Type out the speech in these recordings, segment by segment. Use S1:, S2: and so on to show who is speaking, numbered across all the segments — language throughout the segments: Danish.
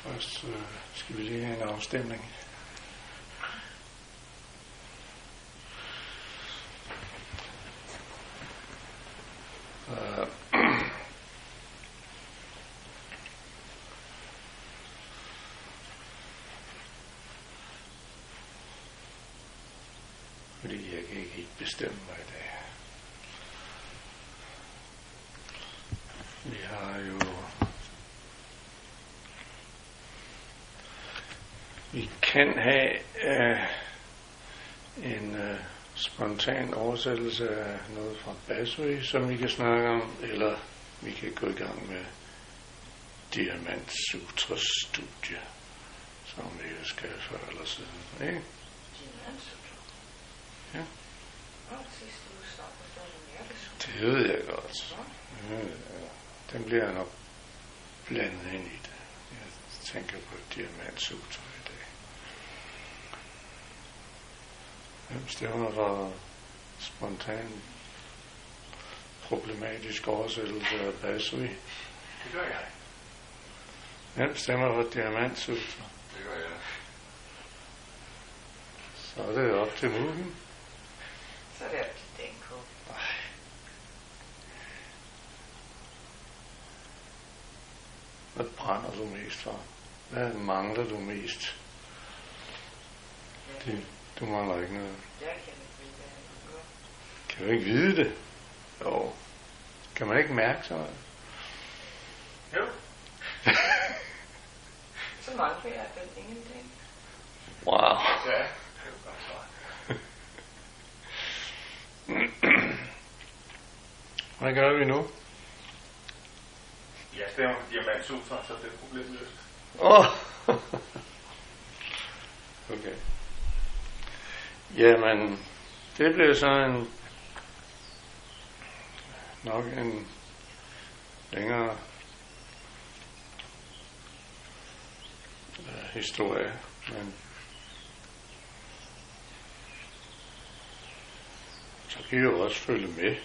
S1: Først skal vi lige have en afstemning. Fordi jeg kan ikke helt bestemme mig i dag. Vi har jo... Vi kan have en spontan oversættelse af noget fra Basri, som vi kan snakke om, eller vi kan gå i gang med Diamant Sutras studie, som vi jo skal før eller siden. Ikke?
S2: Diamant Sutra?
S1: Ja.
S2: Det
S1: ved jeg godt. Ja, den bliver jeg nok blandet ind i det. Jeg tænker på Diamant Sutra i dag. Hvem stemmer for spontan problematisk oversættelse af Basri?
S3: Det gør jeg.
S1: Hvem stemmer for Diamant Sutra?
S3: Det gør jeg.
S1: Så er det op til Mugen.
S2: Så er det op til DNK.
S1: Hvad brænder du mest for? Hvad mangler du mest? Du mangler ikke noget.
S2: Jeg kan ikke vide, hvad jeg gør.
S1: Kan du ikke vide det? Jo. Kan man ikke mærke sådan noget?
S3: Jo.
S2: Så mangler jeg vel ingenting.
S1: Wow.
S3: Ja, det er jo godt svar.
S1: Hvad gør vi nu?
S3: Jeg stemmer for Diamant Sutra, så det er problemløst.
S1: Okay. Jamen, det blev så nok en længere historie, men så kan I jo også følge med.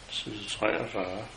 S1: Side 43.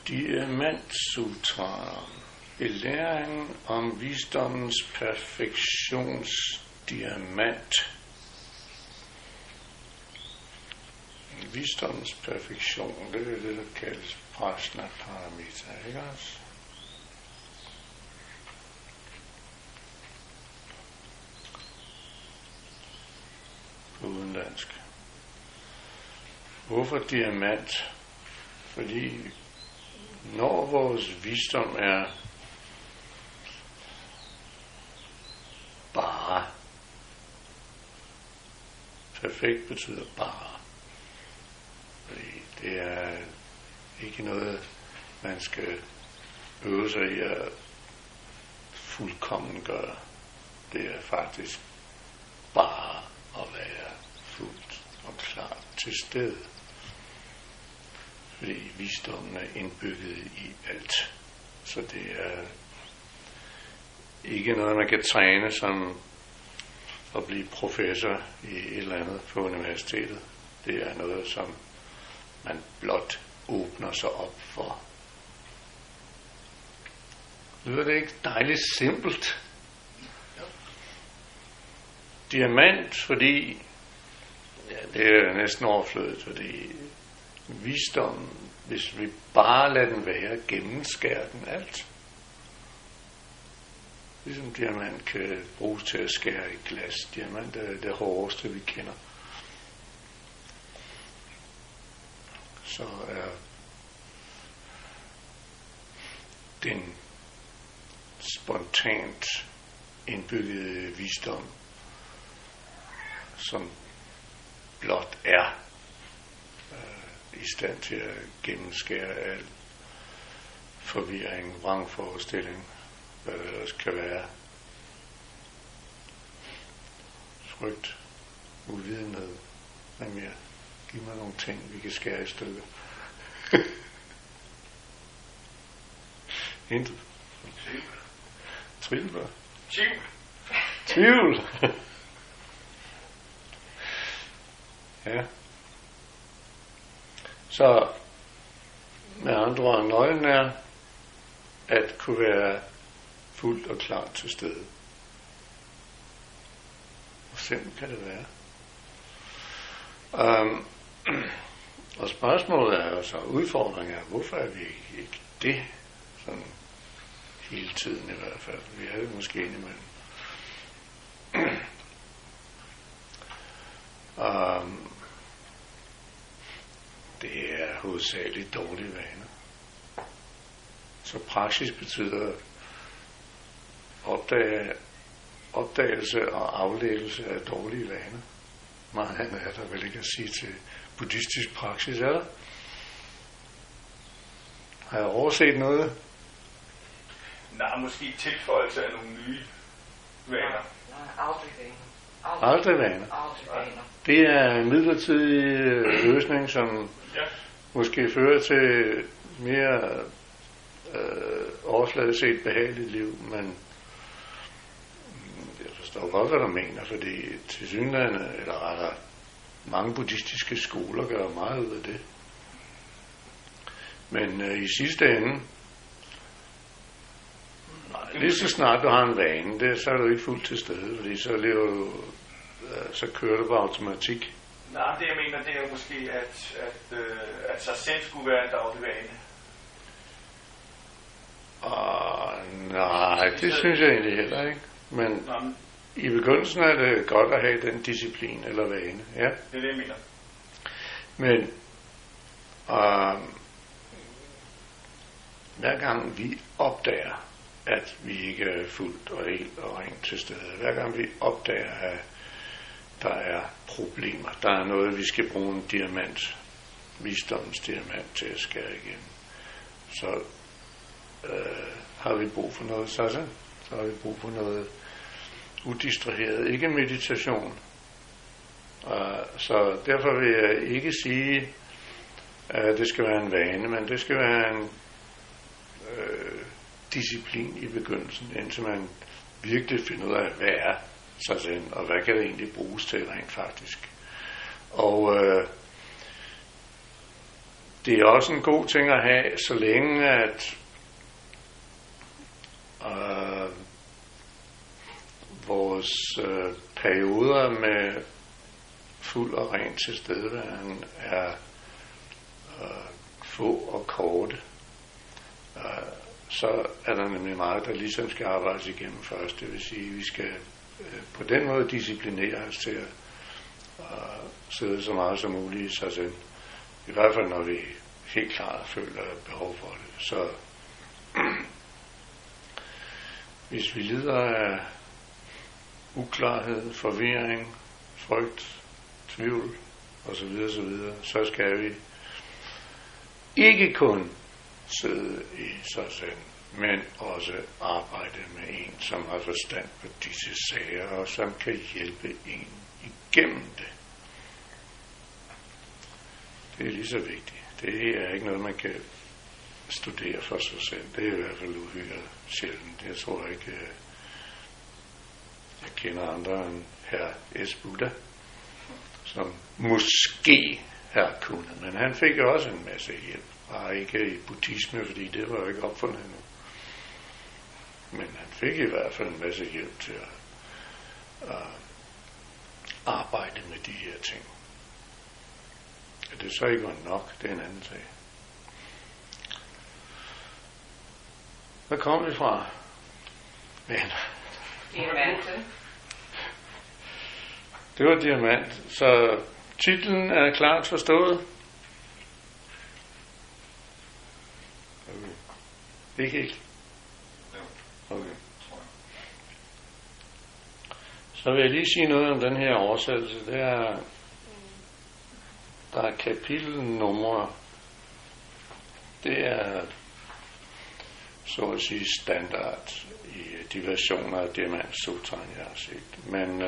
S1: Diamant Sutra, belæringen om visdommens perfektionsdiamant. Visdommens perfektion, det er det, der kaldes Prajna Paramita, ikke også? På udenlandsk. Hvorfor diamant? Fordi når vores visdom er bare, perfekt betyder bare, fordi det er ikke noget, man skal øve sig i at fuldkommen gøre. Det er faktisk bare at være fuldt og klart til stede. Fordi visdommen er indbygget i alt. Så det er ikke noget, man kan træne som at blive professor i et eller andet på universitetet. Det er noget, som man blot åbner sig op for. Lyder det ikke dejligt simpelt? Diamant, fordi det er næsten overflødigt, fordi visdommen, hvis vi bare lader den være, gennemskærer den alt. Ligesom diamant kan bruges til at skære i glas. Diamant er det hårdeste, vi kender. Så er den spontant indbyggede visdom, som blot er i stand til at gennemskære al forvirring, vrangforestilling, hvad det ellers kan være. Frygt, uvidenhed, hvad mere? Giv mig nogle ting, vi kan skære i stykker. Intet. Tvivl. Tvivl. Ja. Så med andre ord, nøglen er at kunne være fuldt og klart til stede. Hvor simpelt kan det være? Og spørgsmålet er jo så, udfordringen er, hvorfor er vi ikke det? Sådan hele tiden i hvert fald. Vi er det måske indimellem. Det er hovedsageligt dårlige vaner. Så praksis betyder opdagelse og aflæggelse af dårlige vaner. Meget andet er der vel ikke at sige til buddhistisk praksis, er der? Har jeg overset noget?
S3: Nej, måske tilføjelse af nogle nye vaner.
S2: Nej, aldrig vaner.
S1: Aldrig vaner.
S2: Aldrig vaner.
S1: Det er en midlertidig løsning, som måske fører til mere overfladisk set behageligt liv, men jeg forstår godt, hvad du mener, fordi til synligheden, eller rettere, mange buddhistiske skoler gør meget ud af det. Men i sidste ende, lige så snart du har en vane, så er du ikke fuldt til stede, fordi så kører du på automatik.
S3: Nej, det jeg mener, det er måske, at sig selv skulle være en daglig vane.
S1: Nej, det synes jeg egentlig heller ikke. Men i begyndelsen er det godt at have den disciplin eller vane. Ja.
S3: Det er det, jeg mener.
S1: Men hver gang vi opdager, at vi ikke er fuldt og helt og rent til stede, hver gang vi opdager, at der er problemer, der er noget, vi skal bruge en diamant, visdommens diamant til at skære igennem, så har vi brug for noget sådan. Så har vi brug for noget udistraheret, ikke meditation. Så derfor vil jeg ikke sige, at det skal være en vane, men det skal være en disciplin i begyndelsen, indtil man virkelig finder ud af, hvad er sig selv, og hvad kan det egentlig bruges til rent faktisk. Og det er også en god ting at have, så længe at vores perioder med fuld og rent tilstedeværen er få og korte. Så er der nemlig meget, der ligesom skal arbejdes igennem først. Det vil sige, at vi skal på den måde disciplinere os til at sidde så meget som muligt i sig selv. I hvert fald, når vi helt klart føler behov for det. Så hvis vi lider af uklarhed, forvirring, frygt, tvivl osv., så skal vi ikke kun sidde i sig selv, men også arbejde med en, som har forstand på disse sager, og som kan hjælpe en igennem det. Det er lige så vigtigt. Det er ikke noget, man kan studere for sig selv. Det er i hvert fald uhyre sjældent. Jeg tror ikke, jeg kender andre end herr S. Buddha, som måske har kunnet, men han fik også en masse hjælp. Bare ikke i buddhisme, fordi det var jo ikke opfundet endnu. Men han fik i hvert fald en masse hjælp til at arbejde med de her ting. At det så ikke var nok, det er en anden sag. Hvad kom vi fra?
S2: Diamanten.
S1: Det var diamant. Så titlen er klart forstået. Okay. Ikke helt? Okay. Så vil jeg lige sige noget om den her oversættelse. Det er der er kapitelnumre. Det er så at sige standard i de versioner af Diamant Sutraen, jeg har set. Men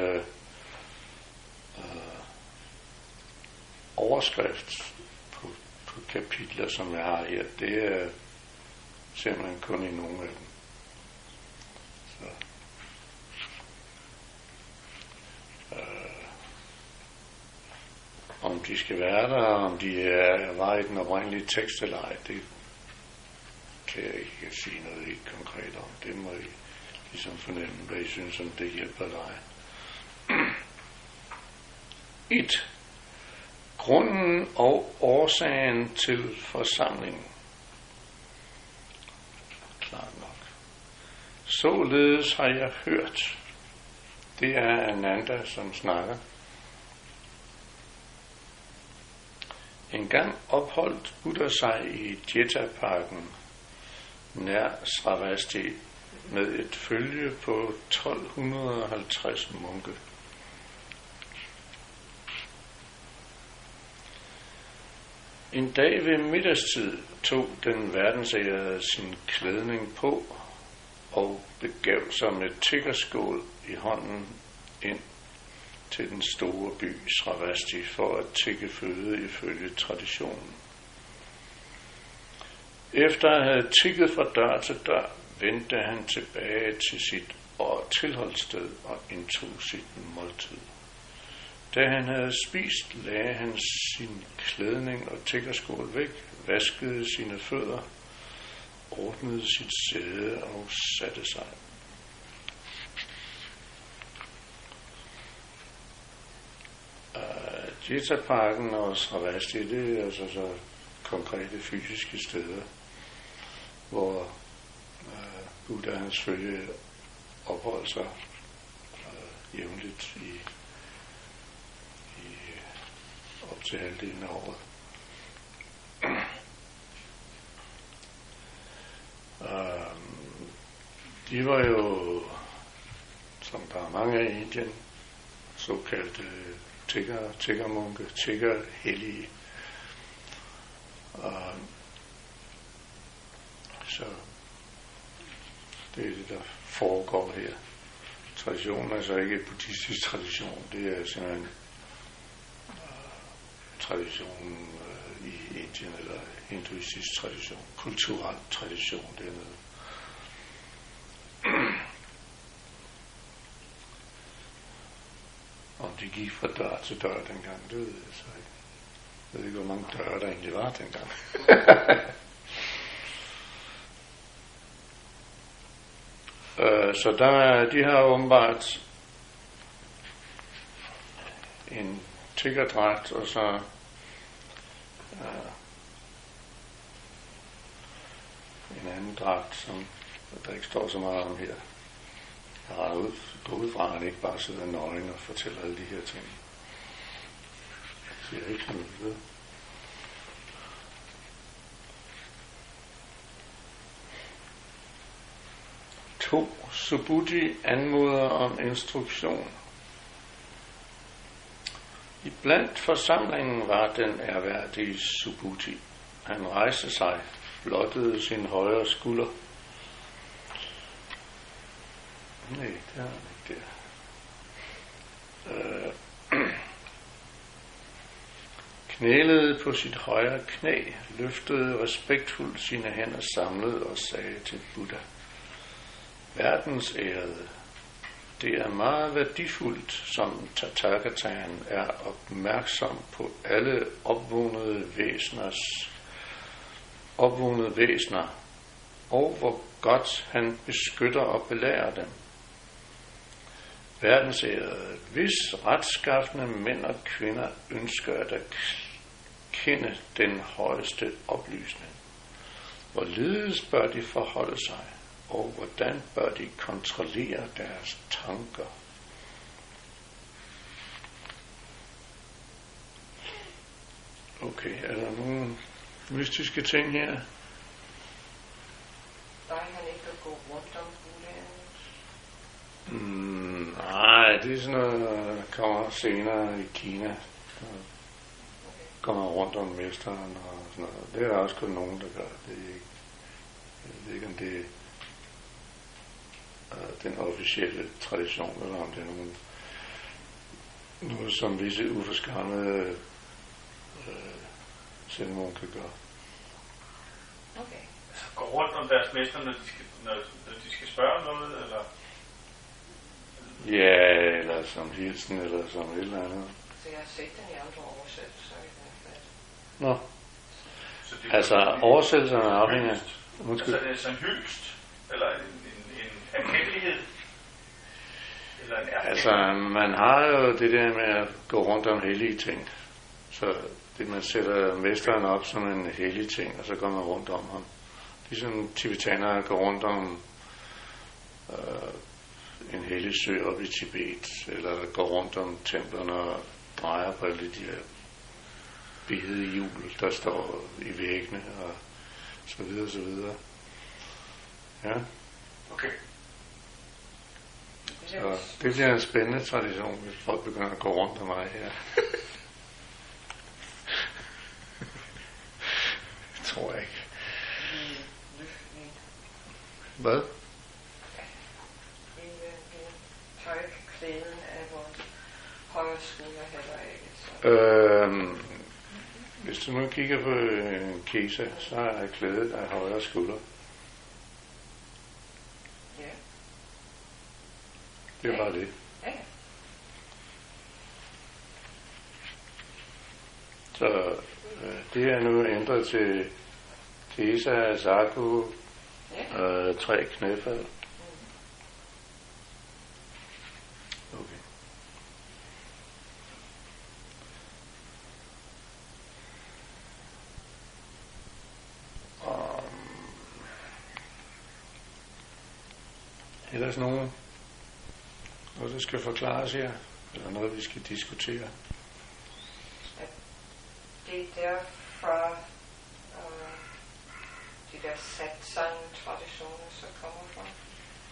S1: overskrift på kapitler, som jeg har her, det er simpelthen kun i nogle af dem. Så. Om de skal være der, om de var i den oprindelige tekst eller ej, det kan jeg ikke sige noget helt konkret om. Det må I ligesom fornemme, hvad I synes, om det hjælper dig. 1. Grunden og årsagen til forsamlingen. Klart nok. Således har jeg hørt. Det er Ananda, som snakker. En gang opholdt Buddha sig i Jeta-parken nær Sravasti med et følge på 1250 munke. En dag ved middagstid tog den verdensærede sin klædning på og begav sig med tiggerskål i hånden ind til den store by Sravasti for at tigge føde ifølge traditionen. Efter at have tigget fra dør til dør, vendte han tilbage til sit tilholdssted og indtog sit måltid. Da han havde spist, lagde han sin klædning og tiggerskål væk, vaskede sine fødder, ordnede sit sæde og satte sig. Jeta-parken og Sravasti, det er altså så konkrete fysiske steder, hvor Buddha hans følge opholder sig jævnligt i op til halvdelen af året. De var jo, som der er mange af i Indien, såkaldte tiggermunke, tiggerhellige. Så det er det, der foregår her. Traditionen er så ikke en buddhistisk tradition, det er simpelthen traditionen i Indien, eller hinduistisk tradition, kulturel tradition dernede. Om de gik fra dør til dør dengang, det ved jeg så ikke. Jeg ved ikke, hvor mange døre der egentlig var dengang. Så de har åbenbart en tiggerdragt, og så en anden dragt, som der ikke står så meget om her. Jeg har gået ud fra, at han ikke bare sidder nøgen og fortæller alle de her ting. Så jeg ikke sådan noget. 2. Subhuti anmoder om instruktion. I blandt forsamlingen var den ærværdige Subhuti. Han rejste sig, blottede sin højre skulder. Nej, det er han ikke der. Knælede på sit højre knæ, løftede respektfuldt sine hænder samlet og sagde til Buddha: Verdensærede, det er meget værdifuldt, som Tathagataen er opmærksom på alle opvågnede væsner, og hvor godt han beskytter og belærer dem. Verdensærede, hvis retskaffende mænd og kvinder ønsker at kende den højeste oplysning, hvorledes bør de forholde sig, og hvordan bør de kontrollere deres tanker? Okay, er der nogle mystiske ting her?
S2: Der er han ikke at gå rundt om Buddha.
S1: Nej, det er sådan noget, der kommer senere i Kina. går man rundt om mesteren og sådan noget. Det er der også kun nogen, der gør. Det er ikke, jeg ved ikke, om det er den officielle tradition, eller om det er noget, som visse uforskammede selvmord kan gøre.
S2: Okay.
S3: Altså gå rundt om deres mester, når de skal spørge om noget, eller?
S1: Ja, eller som hilsen, eller som et eller andet.
S2: Så jeg har set den i andre oversættelser i hvert fald.
S1: Nå. Altså oversættelserne er afhængig af...
S3: Altså er det sådan en hyldest, eller en erkendelighed? Eller en
S1: altså man har jo det der med at gå rundt om hellige ting. Så det man sætter mesteren op som en hellig ting, og så går man rundt om ham. Ligesom tibetanere går rundt om en hellig sø op i Tibet, eller går rundt om templerne og drejer på alle de her bidede hjul, der står i væggene, og så videre, så videre. Ja.
S3: Okay.
S1: Så det bliver en spændende tradition, hvis folk begynder at gå rundt om mig her. Det tror jeg ikke. Hvad?
S2: Tøjklæden af vores højre skulder heller ikke. Så.
S1: Hvis du nu kigger på en kesa, så er klædet af højre skulder.
S2: Ja.
S1: Det er bare det.
S2: Ja.
S1: Så det er nu ændret til kesa, saku, 3 knæfald. Okay. Ellers noget, der skal forklares her, eller noget, vi skal diskutere?
S2: Det er derfra de der satsang-traditioner så kommer fra.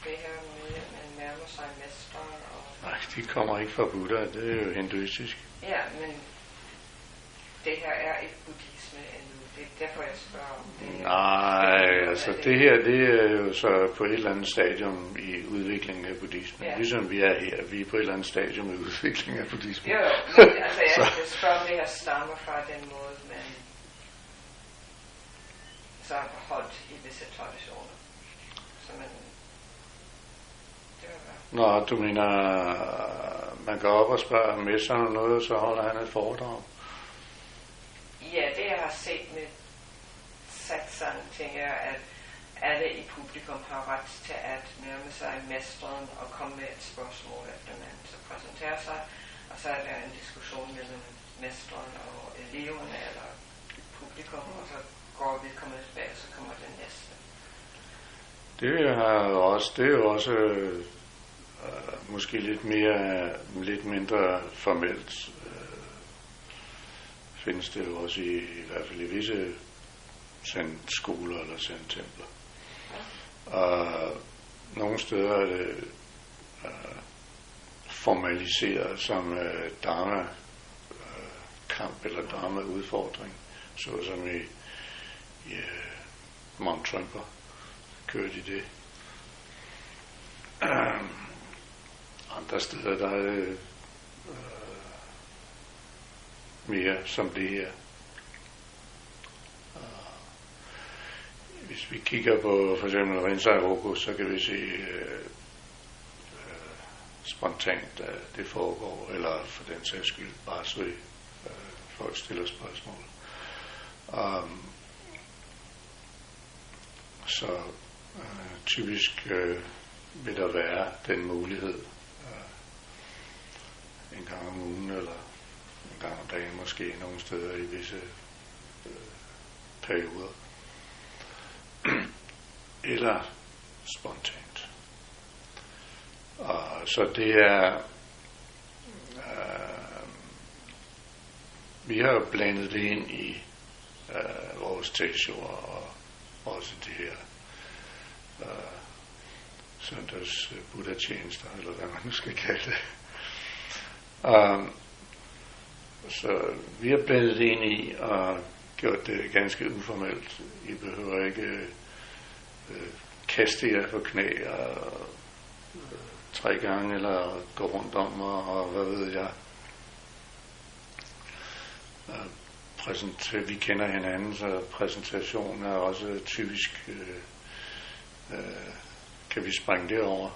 S2: Det her med, at man nærmer sig mesteren og...
S1: Nej, de kommer ikke fra Buddha, det er jo hinduistisk.
S2: Ja, men det her er ikke buddhisme endnu. Det er derfor, jeg spørger om det.
S1: Nej, altså det her, det er jo så på et eller andet stadium i udviklingen af buddhismen. Ja. Ligesom vi er her, vi er på et eller andet stadium i udviklingen af buddhismen.
S2: Jo, men altså jeg spørger om det her stammer fra den måde, man så har holdt i visse traditioner. Så man...
S1: Nå, du mener, man går op og spørger mesteren om noget, så holder han et foredrag?
S2: Ja, det jeg har set med satsang, tænker jeg, at alle i publikum har ret til at nærme sig mesteren og komme med et spørgsmål, efter man så præsenterer sig. Og så er der en diskussion mellem mesteren og eleverne eller publikum, og så går vi kommer tilbage, så kommer den næste. Det
S1: er jo også måske lidt mindre formelt. Findes det jo også i hvert fald i visse skoler eller templer. Og nogle steder er det formaliseret som dharma-kamp eller dharma-udfordring, såsom i Mount Trumper kører de det. Andre steder der er det mere som det her. Hvis vi kigger på for eksempel Rinzai Roku, så kan vi se spontant, at det foregår, eller for den sags skyld bare så folk stiller spørgsmål. Så typisk vil der være den mulighed en gang om ugen, eller en gang om dagen måske nogle steder i visse perioder. Eller spontant. Og så det er vi har jo blandet det ind i vores tekster og også det her søndags Buddha-tjenester, eller hvad man nu skal kalde det. Så vi er blevet ind i og gjort det ganske uformelt. I behøver ikke kaste jer på knæ og 3 gange, eller gå rundt om og hvad ved jeg. Vi kender hinanden, så præsentationen er også typisk, kan vi springe det over.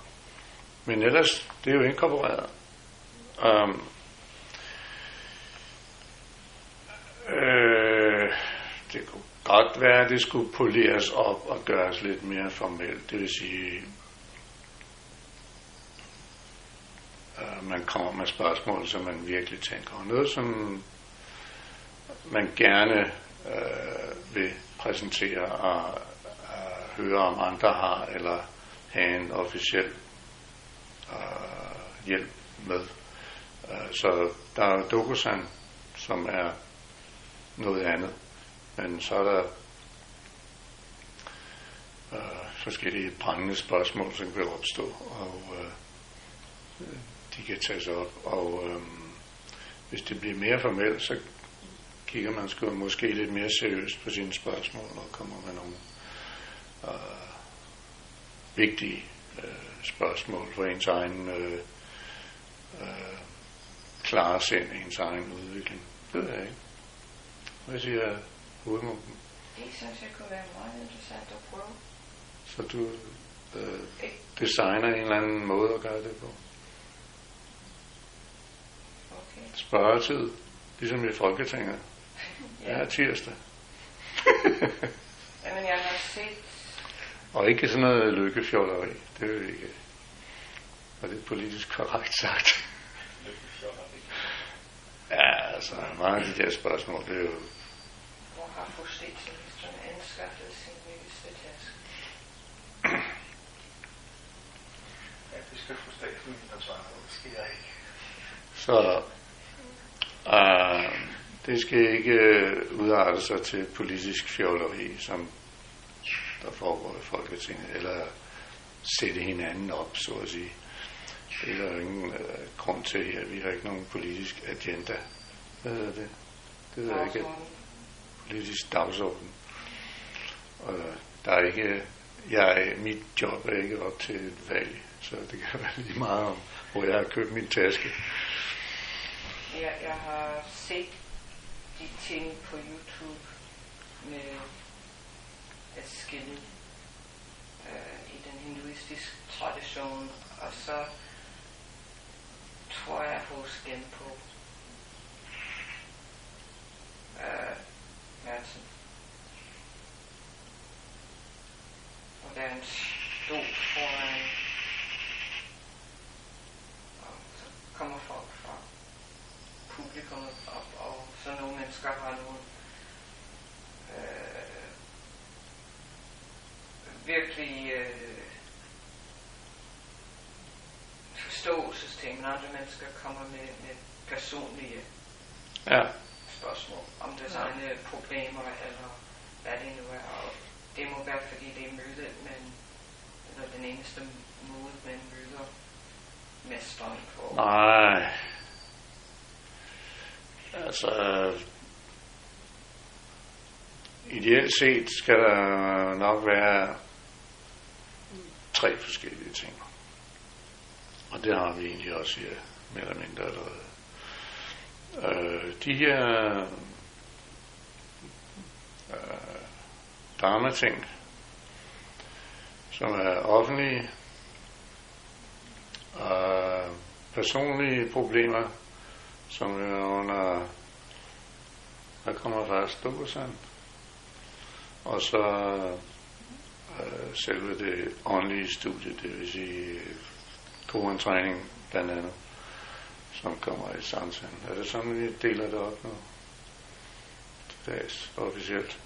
S1: Men ellers, det er jo inkorporeret. Det kunne godt være, at det skulle poleres op og gøres lidt mere formelt. Det vil sige, man kommer med spørgsmål, som man virkelig tænker over. Noget, som man gerne vil præsentere og høre om andre har, eller have en officiel hjælp med. Så der er DokuSign, som er noget andet. Men så er der forskellige brændende spørgsmål, som kan opstå, og de kan tages op. Og hvis det bliver mere formelt, så kigger man sgu måske lidt mere seriøst på sine spørgsmål, og kommer med nogle vigtige spørgsmål for ens egen klare sind, ens egen udvikling. Det ved jeg ikke. Hvad siger hovedmunken?
S2: Det synes jeg kunne være meget interessant at prøve.
S1: Så du designer en eller anden måde at gøre det på?
S2: Okay.
S1: Spørgetid, ligesom i Folketinget. Ja, tirsdag.
S2: Jamen, jeg har set...
S1: Og ikke sådan noget lykkefjolleri. Det vil vi ikke. Og det er politisk korrekt sagt. Ja, altså, mange af de der spørgsmål, det er jo...
S2: Hvor har justitsministeren anskaffet sin nyeste taske?
S3: Ja, det skal få statsministeren svare på. Det skal jeg ikke.
S1: Så det skal ikke udarte sig til politisk fjolleri, som der foregår i Folketinget, eller sætte hinanden op, så at sige. Det er der ingen grund til her. Vi har ikke nogen politisk agenda. Hvad hedder det? Det hedder ikke politisk dagsorden. Og der er ikke... mit job er ikke op til et valg, så det kan være lige meget om, hvor jeg har købt min taske.
S2: Jeg har set de ting på YouTube med at skille i den hinduistiske tradition, og så tror jeg forskel på Madsen. Og der er en stol foran, og så kommer folk fra publikum op, og så nogle mennesker har nogle virkelig forståelsesting, men andre mennesker kommer med personlige spørgsmål om deres egne problemer, eller hvad det nu er. Og det må være, fordi det er mødet, eller den eneste måde, man møder mesteren på.
S1: Nej. Altså, ideelt set skal der nok være 3 forskellige ting. Og det har vi egentlig også her, mere eller mindre allerede. De her dharma-ting, som er offentlige, personlige problemer, som er under, der kommer først DokuSign, og så selve det åndelige studie, det vil sige Koran-træning blandt andet, som kommer i Sansen. Er det sådan, vi deler det op nu? Dags officielt.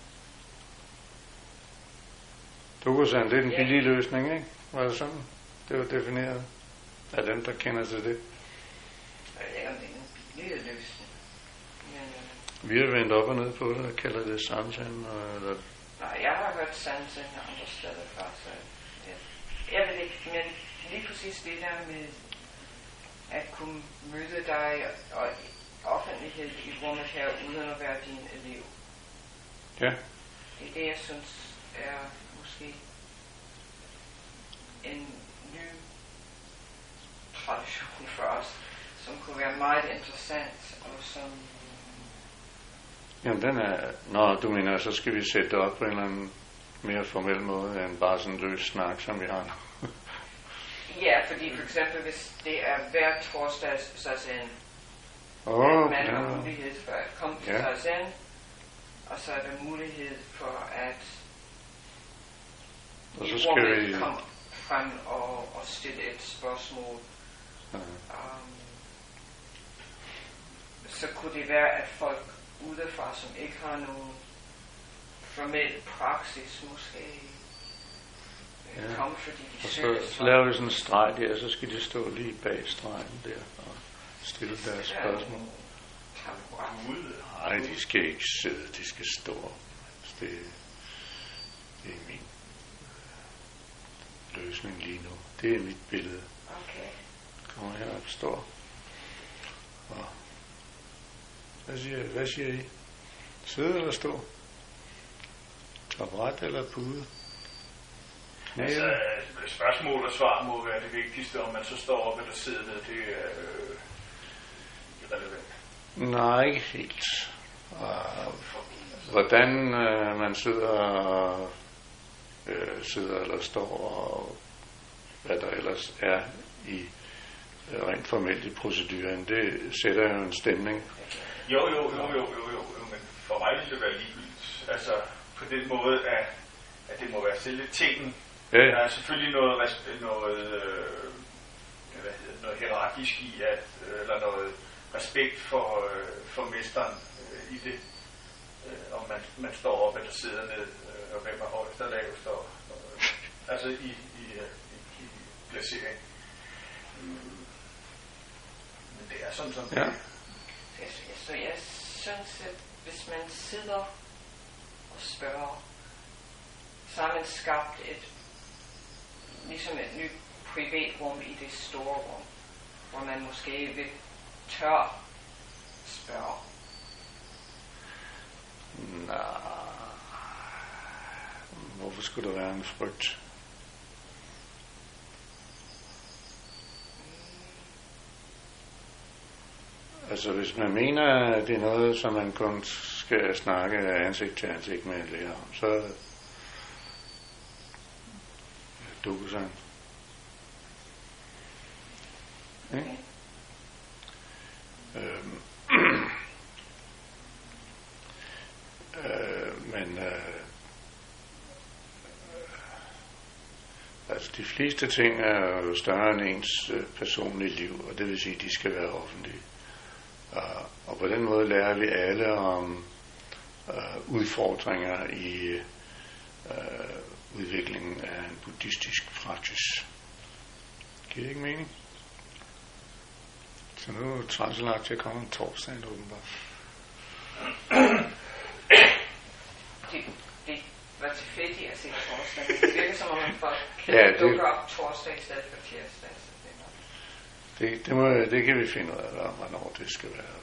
S1: DokuSign, det er den billige løsning, ikke? Var det sådan? Det var defineret af dem, der kender til det.
S2: Jeg ved ikke, om det er en billig løsning. Men,
S1: vi har vendt op og ned på det og kalder det Sansen. Eller...
S2: Nej, jeg har hørt Sansen andre steder fra, så jeg ved ikke, men lige præcis det der med at kunne møde dig offentlighed i rummet her, uden at være din elev.
S1: Ja.
S2: Det er det, jeg synes er måske en ny tradition for os, som kunne være meget interessant, og som...
S1: Jamen den er... Nå, du mener, så skal vi sætte det op på en eller anden mere formel måde, end bare sådan en løs snak, som vi har nu.
S2: Ja, fordi for eksempel, hvis det er hver torsdag, så sådan, man har mulighed for at komme til Tarzan, og så er der mulighed for at
S1: og så skal vi
S2: komme frem og stille et spørgsmål. Så kunne det være, at folk udefra, som ikke har nogen formel praksis, måske komme, fordi de
S1: og
S2: søger.
S1: så laver vi sådan en streg der, og så skal de stå lige bag stregen der og stille deres spørgsmål. Nej, de skal ikke sidde, de skal stå. Det er min løsning lige nu. Det er mit billede.
S2: Okay.
S1: Kommer her og står. Og hvad siger I? Sidde eller stå? Opret eller pude?
S3: Altså, spørgsmål og svar må være det vigtigste, om man så står op eller sidder ned, det er irrelevant.
S1: Nej, ikke helt. Hvordan man sidder eller står, og hvad der ellers er i rent formelt i proceduren, det sætter jo en stemning.
S3: Jo, men for mig vil det være ligegyldigt. Altså, på den måde, at det må være selve tingen.
S1: Ja.
S3: Der er selvfølgelig noget hierarkisk i, eller noget respekt for mesteren i det. Om man står op eller sidder ned, og hvem er højst og lavest, altså i placering. Men det er sådan som det er.
S2: Så jeg synes, at hvis man sidder og spørger, så har man skabt ligesom et nyt privatrum i det store rum, hvor man måske vil tør spørge.
S1: Nej. Hvorfor skulle der være en frygt? Altså hvis man mener, at det er noget, som man kun skal snakke ansigt til ansigt med en lærer om, så dukker sig. Okay. Men altså de fleste ting er jo større end ens personlige liv, og det vil sige, at de skal være offentlige. Og på den måde lærer vi alle om udfordringer i udviklingen af en buddhistisk praksis. Giver det ikke mening? Så nu er translagt til at komme om torsdagen åbenbart.
S2: Det var tilfældigt at se torsdagen. Det virker som om man folk dukker op torsdag i stedet for tirsdag.
S1: Det kan vi finde ud af, hvornår det skal være,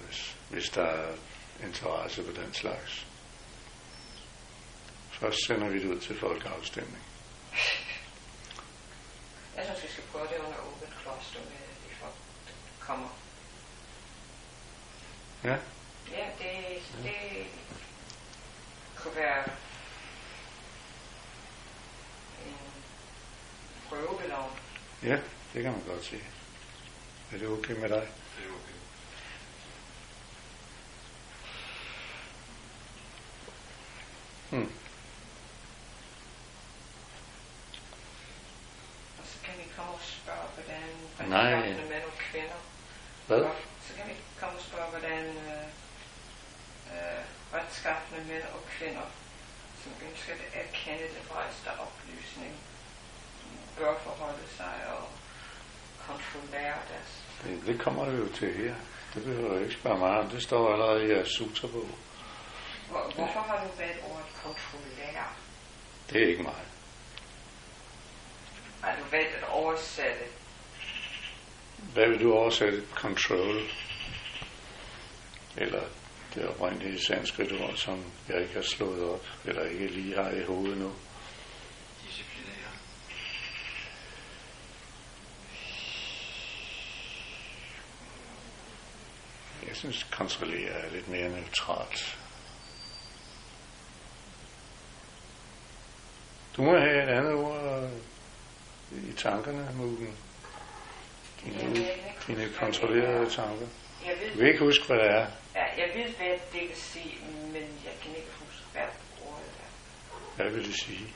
S1: hvis der er interesse på den slags. Først sender vi det ud til folkeafstemning.
S2: Jeg synes, vi skal prøve det under åbent kloster med de folk, der kommer.
S1: Ja?
S2: Ja, det kunne være en prøveballon.
S1: Ja, det kan man godt sige. Er det okay med dig?
S3: Det er okay.
S2: Og så kan vi komme og spørge, hvordan mænd og kvinder.
S1: Hvad?
S2: Så kan vi komme og spørge, hvordan retskaffende mænd og kvinder, som ønsker at erkende det rejste oplysning, bør forholde sig og kontrollere deres.
S1: Det kommer vi jo til her. Det behøver jeg ikke spørge mig om. Det står allerede i jeres sutra-bog.
S2: Hvorfor har du valgt ordet kontrollere?
S1: Det er ikke mig.
S2: Har du valgt at oversætte?
S1: Hvad vil du oversætte? Control? eller det oprindelige sanskritord, som jeg ikke har slået op, eller ikke lige har i hovedet nu.
S3: Disciplinære.
S1: Jeg synes, kontrollere er lidt mere neutralt. Du må have et andet ord i tankerne, Mugen. Dine kontrollerede tanker. Du kan ikke huske, hvad det er.
S2: Ja, jeg ved, hvad det vil sige, men jeg kan ikke huske, hvad ordet er.
S1: Hvad vil det sige?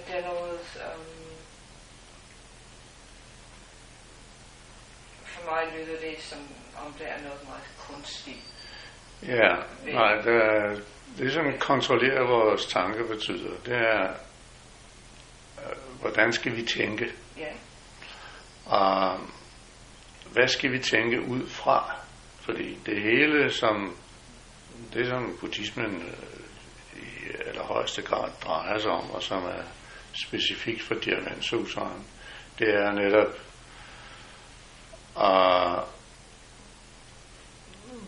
S2: Det er noget, for mig lyder det som om det er noget meget kunstigt.
S1: Ja, nej, det som kontrollerer vores tanker betyder, det er, hvordan skal vi tænke?
S2: Ja.
S1: Og hvad skal vi tænke ud fra? Fordi det hele, som buddhismen i allerhøjeste grad drejer sig om, og som er specifikt for Diamantsutraen, det er netop,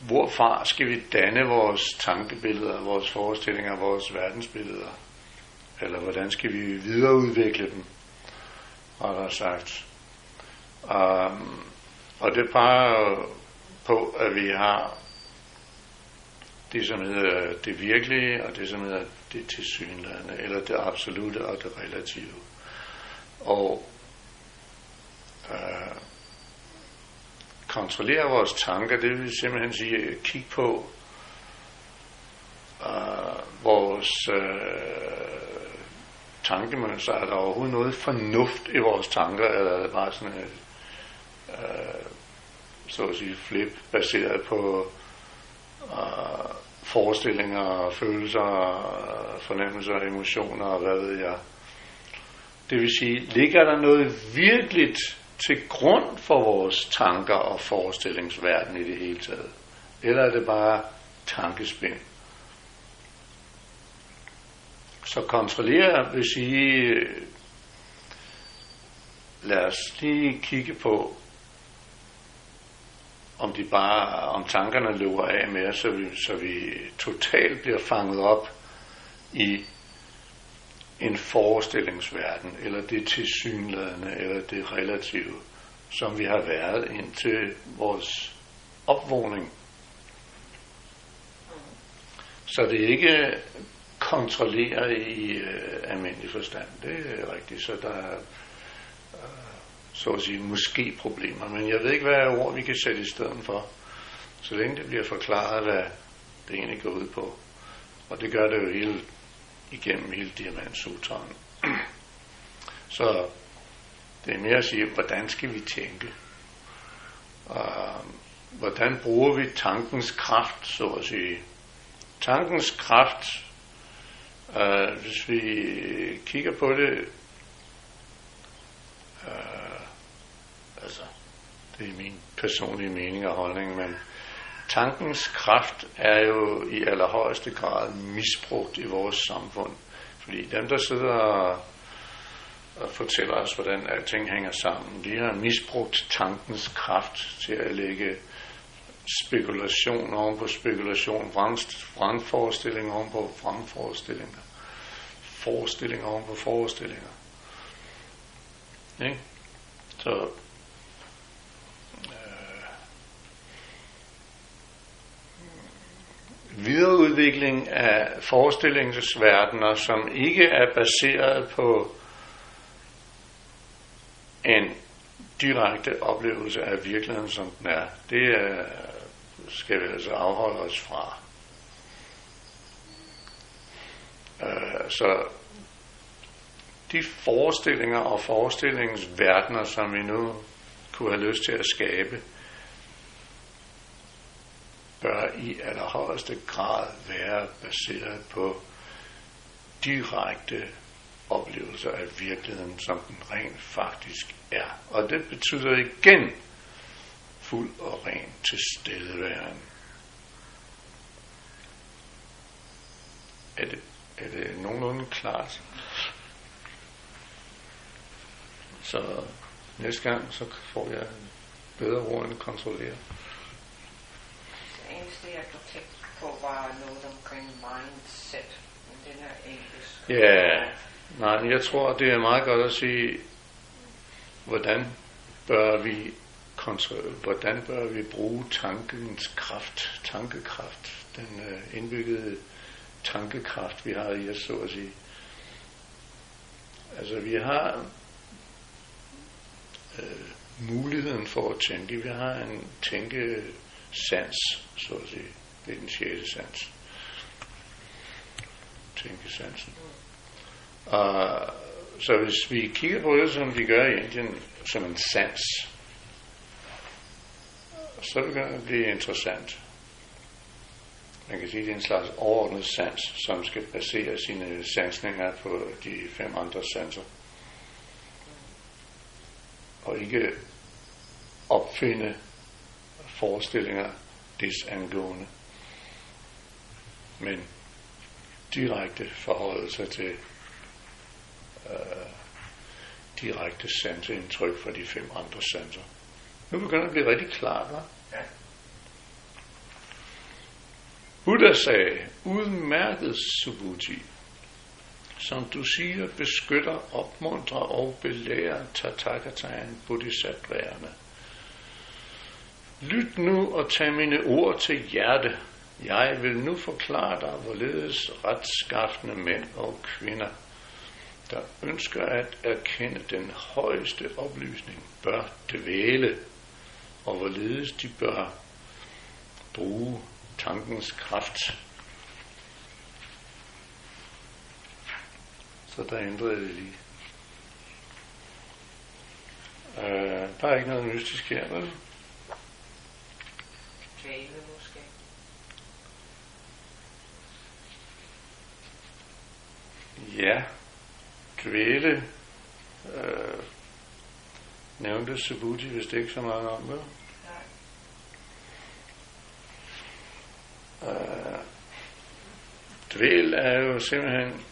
S1: hvorfra skal vi danne vores tankebilleder, vores forestillinger, vores verdensbilleder? Eller hvordan skal vi videreudvikle dem, har der sagt. Og det peger på, at vi har det, som hedder det virkelige, og det, som hedder det tilsyneladende, eller det absolute og det relative. Og kontrollere vores tanker, det vil simpelthen sige at kigge på vores tankemønster. Er der overhovedet noget fornuft i vores tanker, eller er det bare sådan et så at sige flip, baseret på forestillinger, følelser, fornemmelser, emotioner og hvad ved jeg. Det vil sige, ligger der noget virkeligt til grund for vores tanker og forestillingsverden i det hele taget? Eller er det bare tankespind? Så kontrollere vil sige, lad os lige kigge på, om tankerne løber af med, så vi totalt bliver fanget op i en forestillingsverden, eller det tilsyneladende, eller det relative, som vi har været indtil vores opvågning. Så det er ikke kontrolleret i almindelig forstand. Det er rigtigt, så der er så at sige måske problemer, men jeg ved ikke, hvad ord vi kan sætte i stedet for, så længe det bliver forklaret, hvad det egentlig går ud på. Og det gør det jo igennem hele Diamantsutraen. Så det er mere at sige, hvordan skal vi tænke? Hvordan bruger vi tankens kraft, så at sige? Tankens kraft, hvis vi kigger på det, altså, det er min personlige mening og holdning, men tankens kraft er jo i allerhøjeste grad misbrugt i vores samfund. Fordi dem, der sidder og fortæller os, hvordan alting hænger sammen, de har misbrugt tankens kraft til at lægge spekulation oven på spekulation, vrangforestillinger oven på vrangforestillinger, forestillinger oven på forestillinger. Ikke? Så videreudvikling af forestillingsverdener, som ikke er baseret på en direkte oplevelse af virkeligheden, som den er, det skal vi altså afholde os fra. Så de forestillinger og forestillingsverdener, som vi nu kunne have lyst til at skabe, bør i allerhøjeste grad være baseret på direkte oplevelse af virkeligheden, som den rent faktisk er. Og det betyder igen fuld og ren tilstedeværen. Er det nogenlunde klart? Så næste gang, så får jeg bedre ord end kontrollere.
S2: Det eneste, jeg kunne tænke på, var noget omkring mindset. Men den er engelsk.
S1: Ja, nej, men jeg tror, det er meget godt at sige, hvordan bør vi bruge tankens kraft, tankekraft, den indbyggede tankekraft, vi har i os, så at sige. Altså, vi har muligheden for at tænke. Vi har en tænkesans, så at sige. Det er den 6. sans. Tænkesansen. Og så hvis vi kigger på det, som de gør i Indien, som en sans, så begynder det at blive interessant. Man kan sige, at det er en slags overordnet sans, som skal basere sine sansninger på de 5 andre sanser. Og ikke opfinde forestillinger desangående, men direkte forholde sig til direkte sanseindtryk fra de 5 andre sanser. Nu begynder det at blive rigtig klart, hva'?
S3: Ja.
S1: Buddha sagde, udmærket Subhuti, som du siger, beskytter, opmuntrer og belærer Tathagataen bodhisattværerne. Lyt nu og tag mine ord til hjerte. Jeg vil nu forklare dig, hvorledes retskaffende mænd og kvinder, der ønsker at erkende den højeste oplysning, bør dvæle, og hvorledes de bør bruge tankens kraft. Så der ændrede det lige. Der er ikke noget mystisk her, vel?
S2: Dvæle måske.
S1: Ja, dvæle nævnte Subhuti vist ikke så meget om det. Dvæl er jo simpelthen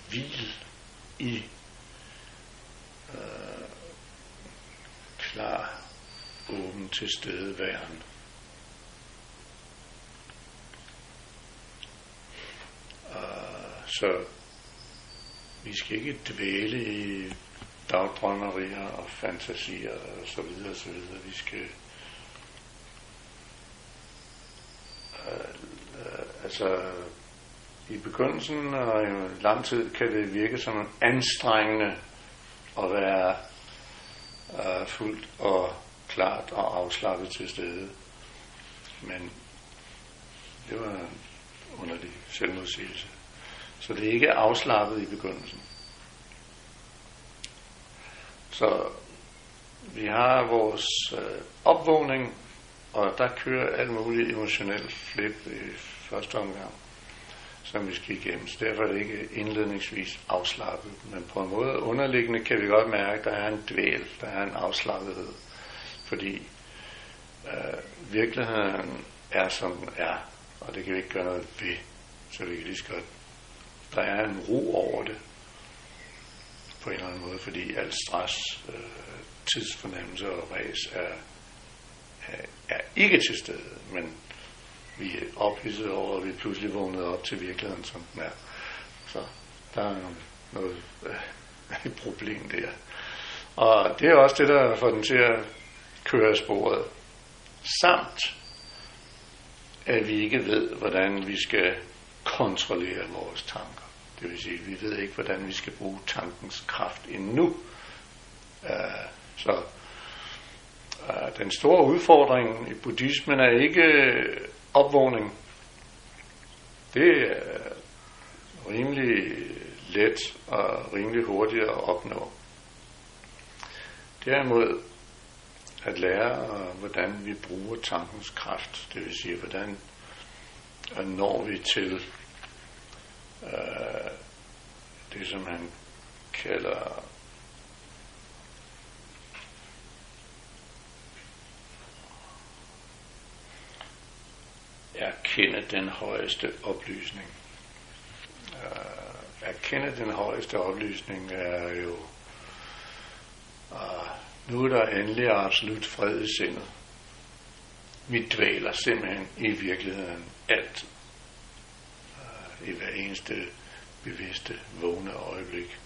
S1: hvil i klar, åben tilstedeværen. Så vi skal ikke dvæle i dagdrømmerier og fantasier og så videre, så videre. Vi skal altså i begyndelsen og i lang tid kan det virke som anstrengende at være fuldt og klart og afslappet til stede. Men det var en underlig selvmodsigelse. Så det er ikke afslappet i begyndelsen. Så vi har vores opvågning, og der kører alt muligt emotionelt flip i første omgang, som vi skal igennem. Så derfor er det ikke indledningsvis afslappet. Men på en måde underliggende kan vi godt mærke, at der er en dvæl, der er en afslappethed. Fordi virkeligheden er, som den er, og det kan vi ikke gøre noget ved. Så vi kan lige så godt. Der er en ro over det, på en eller anden måde, fordi al stress, tidsfornemmelse og ræs er ikke til stede, men vi er ophidset over, at vi pludselig vågnede op til virkeligheden, som den er. Så der er noget et problem der. Og det er også det, der får den til at køre sporet. Samt, at vi ikke ved, hvordan vi skal kontrollere vores tanker. Det vil sige, at vi ved ikke, hvordan vi skal bruge tankens kraft endnu. Så den store udfordring i buddhismen er ikke opvågning. Det er rimelig let og rimelig hurtigt at opnå. Derimod at lære, hvordan vi bruger tankens kraft. Det vil sige, hvordan og når vi til det, som han kalder erkende den højeste oplysning. Erkende den højeste oplysning er jo, nu er der endelig absolut fred i sindet. Vi dvæler simpelthen i virkeligheden alt, i hver eneste bevidste, vågne øjeblik.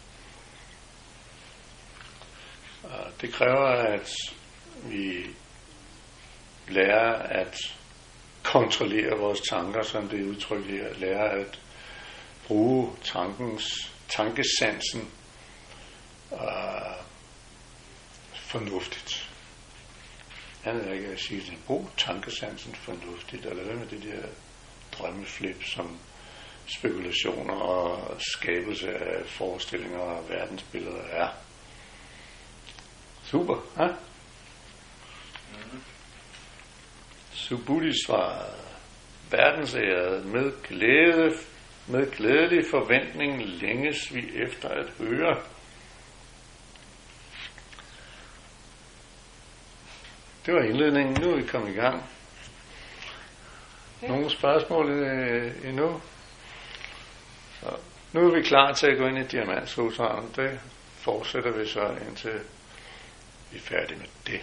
S1: Det kræver, at vi lærer at kontrollere vores tanker, som det er udtrykt her. Lærer at bruge tankesansen fornuftigt. Han er ikke at sige det. Brug tankesansen fornuftigt, eller hvad med det der drømmeflip, som spekulationer og skabelse af forestillinger og verdensbilleder er. Super, ha? Subhuti svarede, verdensæret med glædelig forventning længes vi efter at høre. Det var indledningen. Nu er vi kommet i gang. Nogle spørgsmål endnu? Så nu er vi klar til at gå ind i Diamantsutraen. Det fortsætter vi så indtil vi er færdige med det.